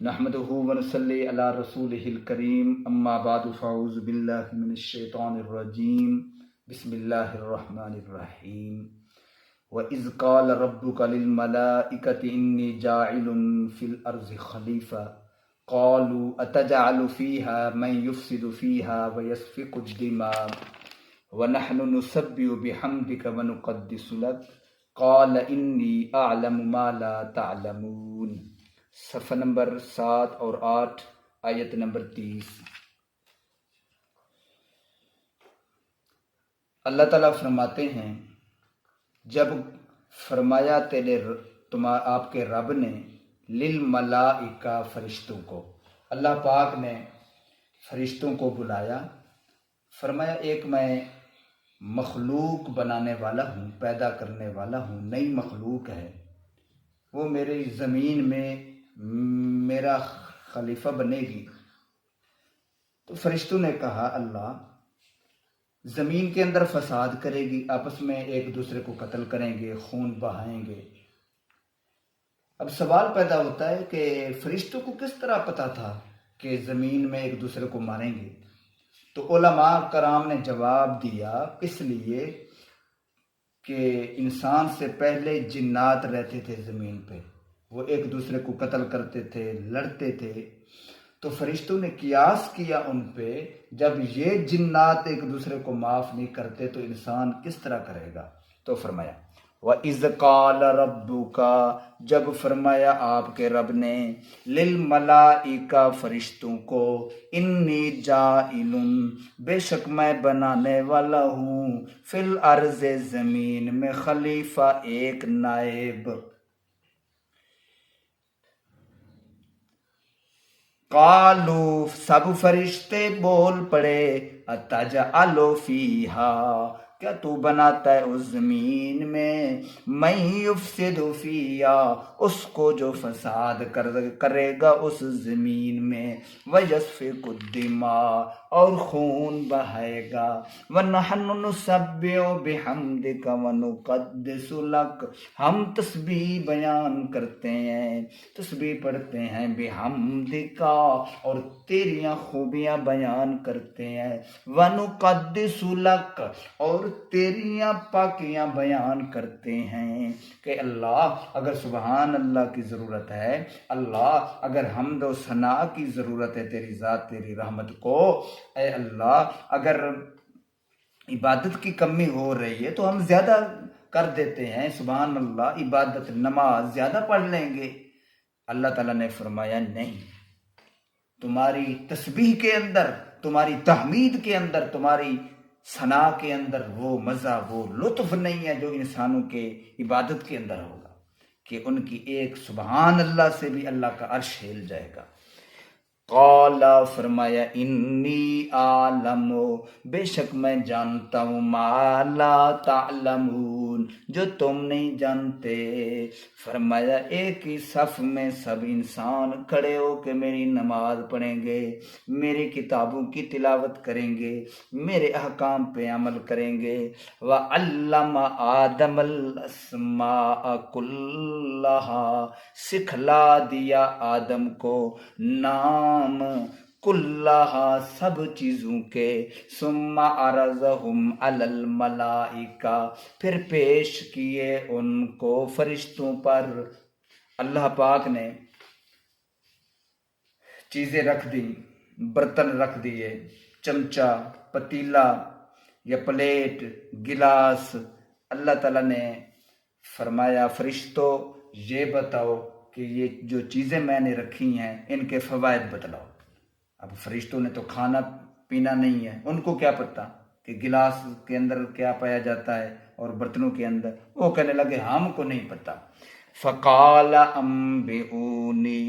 نحمده ونصلي على رسوله الكريم اما بعد فاعوذ بالله من الشيطان الرجيم بسم الله الرحمن الرحيم وَإِذْ قَالَ رَبُّكَ لِلْمَلَائِكَةِ إِنِّي جَاعِلٌ فِي الْأَرْضِ خَلِيفَةً قَالُوا أَتَجْعَلُ فِيهَا مَن يُفْسِدُ فِيهَا وَيَسْفِكُ الدِّمَاءَ وَنَحْنُ نُسَبِّحُ بِحَمْدِكَ وَنُقَدِّسُ لَكَ قَالَ إِنِّي أَعْلَمُ مَا لَا تَعْلَمُونَ۔ صفحہ نمبر 7 اور 8 آیت نمبر 30۔ اللہ تعالیٰ فرماتے ہیں جب فرمایا آپ کے رب نے للملائکہ فرشتوں کو، اللہ پاک نے فرشتوں کو بلایا، فرمایا ایک میں مخلوق بنانے والا ہوں، پیدا کرنے والا ہوں، نئی مخلوق ہے، وہ میری زمین میں میرا خلیفہ بنے گی۔ تو فرشتوں نے کہا اللہ زمین کے اندر فساد کرے گی، آپس میں ایک دوسرے کو قتل کریں گے، خون بہائیں گے۔ اب سوال پیدا ہوتا ہے کہ فرشتوں کو کس طرح پتا تھا کہ زمین میں ایک دوسرے کو ماریں گے؟ تو علماء کرام نے جواب دیا اس لیے کہ انسان سے پہلے جنات رہتے تھے زمین پہ، وہ ایک دوسرے کو قتل کرتے تھے، لڑتے تھے، تو فرشتوں نے قیاس کیا ان پہ، جب یہ جنات ایک دوسرے کو معاف نہیں کرتے تو انسان کس طرح کرے گا؟ تو فرمایا وَإِذْ قَالَ رَبُّكَ، جب فرمایا آپ کے رب نے للملائکہ فرشتوں کو انی جاعل، بے شک میں بنانے والا ہوں، فی الارض زمین میں خلیفہ ایک نائب۔ قالو سب فرشتے بول پڑے اتجعل فیہا، کیا تو بناتا ہے اس زمین میں من یفسد فیہا، اس کو جو فساد کرے گا اس زمین میں، ویسفک الدماء، اور خون بہائے گا، ونحن نسبح بحمدک ونقدس لک، ہم تسبیح بیان کرتے ہیں، تسبیح پڑھتے ہیں بحمدک، اور تیریاں خوبیاں بیان کرتے ہیں، وَنُقَدِّسُ لَكَ، اور تیریاں پاکیاں بیان کرتے ہیں کہ اللہ اگر سبحان اللہ کی ضرورت ہے، اللہ اگر حمد و ثنا کی ضرورت ہے تیری ذات تیری رحمت کو، اے اللہ اگر عبادت کی کمی ہو رہی ہے تو ہم زیادہ کر دیتے ہیں، سبحان اللہ عبادت نماز زیادہ پڑھ لیں گے۔ اللہ تعالیٰ نے فرمایا نہیں، تمہاری تسبیح کے اندر، تمہاری تحمید کے اندر، تمہاری ثنا کے اندر وہ مزہ، وہ لطف نہیں ہے جو انسانوں کے عبادت کے اندر ہوگا، کہ ان کی ایک سبحان اللہ سے بھی اللہ کا عرش ہل جائے گا۔ قال، فرمایا انی عالم، بے شک میں جانتا ہوں، ما لا تعلمون، جو تم نہیں جانتے۔ فرمایا ایک ہی صف میں سب انسان کھڑے ہو کے میری نماز پڑھیں گے، میری کتابوں کی تلاوت کریں گے، میرے احکام پہ عمل کریں گے۔ وَعَلَّمَ آدَمَ الْأَسْمَاءَ كُلَّهَا، سکھلا دیا آدم کو نام کلہا، سب چیزوں کے، ثم عرضہم علی الملائکہ، پھر پیش کیے ان کو فرشتوں پر۔ اللہ پاک نے چیزیں رکھ دی، برتن رکھ دیے، چمچہ، پتیلا یا پلیٹ، گلاس، اللہ تعالیٰ نے فرمایا فرشتوں یہ بتاؤ کہ یہ جو چیزیں میں نے رکھی ہیں ان کے فوائد بتلاؤ۔ اب فرشتوں نے تو کھانا پینا نہیں ہے، ان کو کیا پتہ کہ گلاس کے اندر کیا پایا جاتا ہے اور برتنوں کے اندر، وہ کہنے لگے ہم کو نہیں پتہ۔ فقال انبئونی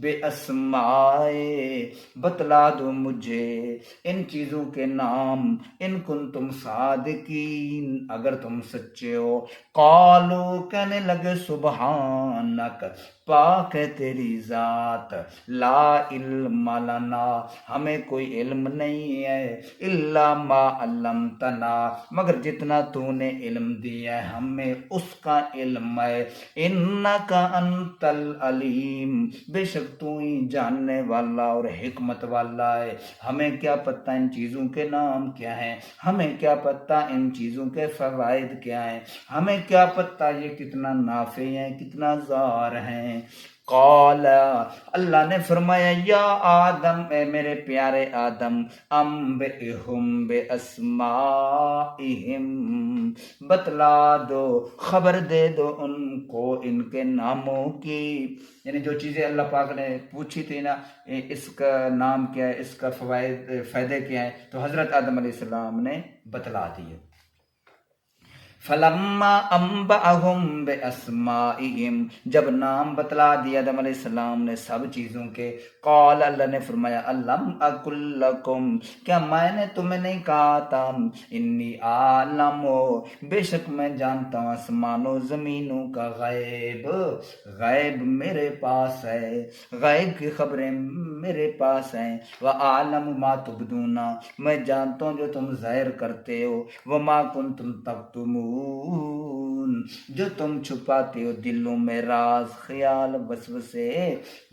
بے اسمائے، بتلا دو مجھے ان چیزوں کے نام، ان کن تم صادقین، اگر تم سچے ہو۔ قالو، کہنے لگے سبحانک، پاک ہے تیری ذات، لا علم لنا، ہمیں کوئی علم نہیں ہے، الا ما علمتنا، مگر جتنا تو نے علم دیا ہے ہمیں اس کا علم ہے، انک انت العلیم، بے شک تو ہی جاننے والا اور حکمت والا ہے۔ ہمیں کیا پتہ ان چیزوں کے نام کیا ہیں، ہمیں کیا پتہ ان چیزوں کے فوائد کیا ہیں، ہمیں کیا پتہ یہ کتنا نافع ہیں کتنا ضار ہیں۔ قال، اللہ نے فرمایا، یا آدم، اے میرے پیارے آدم، انبئہم باسمائہم، بتلا دو، خبر دے دو ان کو ان کے ناموں کی، یعنی جو چیزیں اللہ پاک نے پوچھی تھی نا، اس کا نام کیا ہے، اس کا فائدے کیا ہیں، تو حضرت آدم علیہ السلام نے بتلا دیے۔ فلما انبأہم باسمائہم، جب نام بتلا دیا آدم علیہ السلام نے سب چیزوں کے، قال، اللہ نے فرمایا، الم اقل لکم، کیا میں نے تمہیں نہیں کہا تھا، انی عالم، بے شک میں جانتا ہوں آسمانوں زمینوں کا غیب، غیب میرے پاس ہے، غیب کی خبریں میرے پاس ہیں، وَأَعْلَمُ مَا تُبْدُونَ، میں جانتا ہوں جو تم ظاہر کرتے ہو، وَمَا كُنْتُمْ تَكْتُمُونَ، جو تم چھپاتے ہو دلوں میں راز خیال وسوسے،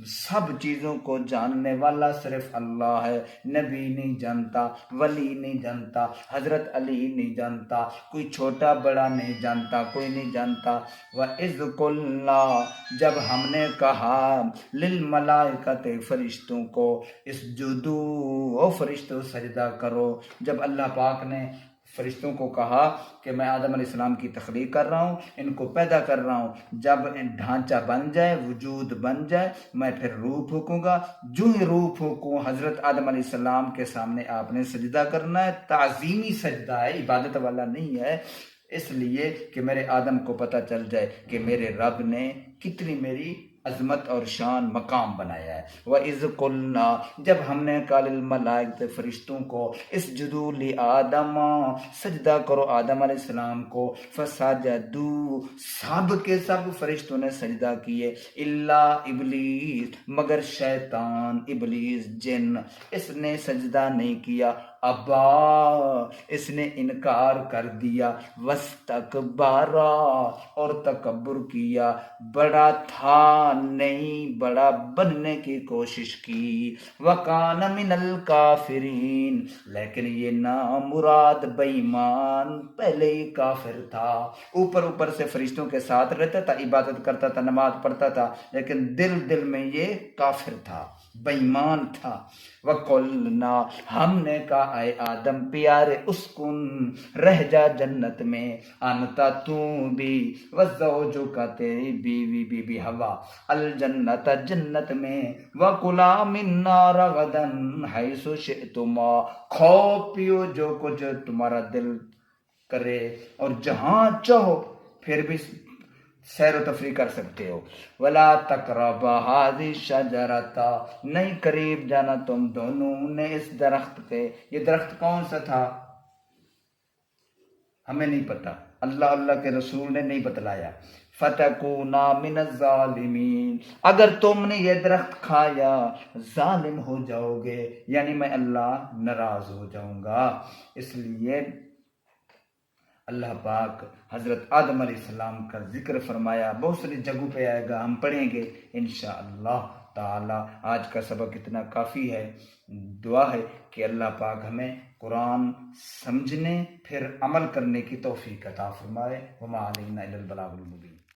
سب چیزوں کو جاننے والا صرف اللہ ہے، نبی نہیں جانتا، ولی نہیں جانتا، حضرت علی نہیں جانتا، کوئی چھوٹا بڑا نہیں جانتا، کوئی نہیں جانتا۔ وَإِذْ قُلْنَا، جب ہم نے کہا، لِلْمَلَائِكَةِ، فرشتوں کو، اسجدوا، او فرشتوں سجدہ کرو، جب اللہ پاک نے فرشتوں کو کہا کہ میں آدم علیہ السلام کی تخلیق کر رہا ہوں، ان کو پیدا کر رہا ہوں، جب ڈھانچہ بن جائے، وجود بن جائے، میں پھر روح پھونکوں گا، جو ہی روح پھونکوں، حضرت آدم علیہ السلام کے سامنے آپ نے سجدہ کرنا ہے، تعظیمی سجدہ ہے، عبادت والا نہیں ہے، اس لیے کہ میرے آدم کو پتہ چل جائے کہ میرے رب نے کتنی میری عظمت اور شان مقام بنایا ہے۔ وَإِذْ قُلْنَا، جب ہم نے کہا للملائکۃ، فرشتوں کو، اسجدوا لآدم، سجدہ کرو آدم علیہ السلام کو، فسجدوا، سب کے سب فرشتوں نے سجدہ کیے، الا ابلیس، مگر شیطان، ابلیس جن، اس نے سجدہ نہیں کیا، ابا، اس نے انکار کر دیا، واستکبر، اور تکبر کیا، بڑا تھا نہیں، بڑا بننے کی کوشش کی، وکان من الکافرین، لیکن یہ نامراد بے ایمان پہلے ہی کافر تھا، اوپر سے فرشتوں کے ساتھ رہتا تھا، عبادت کرتا تھا، نماز پڑھتا تھا، لیکن دل میں یہ کافر تھا، بے ایمان تھا۔ وَقُلْنَا، ہم نے کہا، اے آدم پیارے، اسکن، رہ جا جنت میں، انتا، تو بھی، وزوجک، تیری بیوی بی بی ہوا، الجنت، جنت میں، وَكُلَا مِنَّا رَغَدًا حَيْثُ شِئْتُمَا، کھاؤ پیو جو کچھ تمہارا دل کرے، اور جہاں چاہو پھر بھی سیر و تفریح کر سکتے ہو، وَلَا تَقْرَبَا هَٰذِهِ الشَّجَرَةَ، نہیں قریب جانا تم دونوں نے اس درخت کے، یہ درخت کون سا تھا ہمیں نہیں پتا، اللہ کے رسول نے نہیں بتلایا، فَتَكُونَا مِنَ الظَّالِمِينَ، اگر تم نے یہ درخت کھایا ظالم ہو جاؤ گے، یعنی میں اللہ ناراض ہو جاؤں گا، اس لیے اللہ پاک حضرت آدم علیہ السلام کا ذکر فرمایا، بہت ساری جگہوں پہ آئے گا، ہم پڑھیں گے انشاءاللہ تعالی۔ آج کا سبق اتنا کافی ہے، دعا ہے کہ اللہ پاک ہمیں قرآن سمجھنے پھر عمل کرنے کی توفیق عطا فرمائے، وما علینا الا البلاغ المبین۔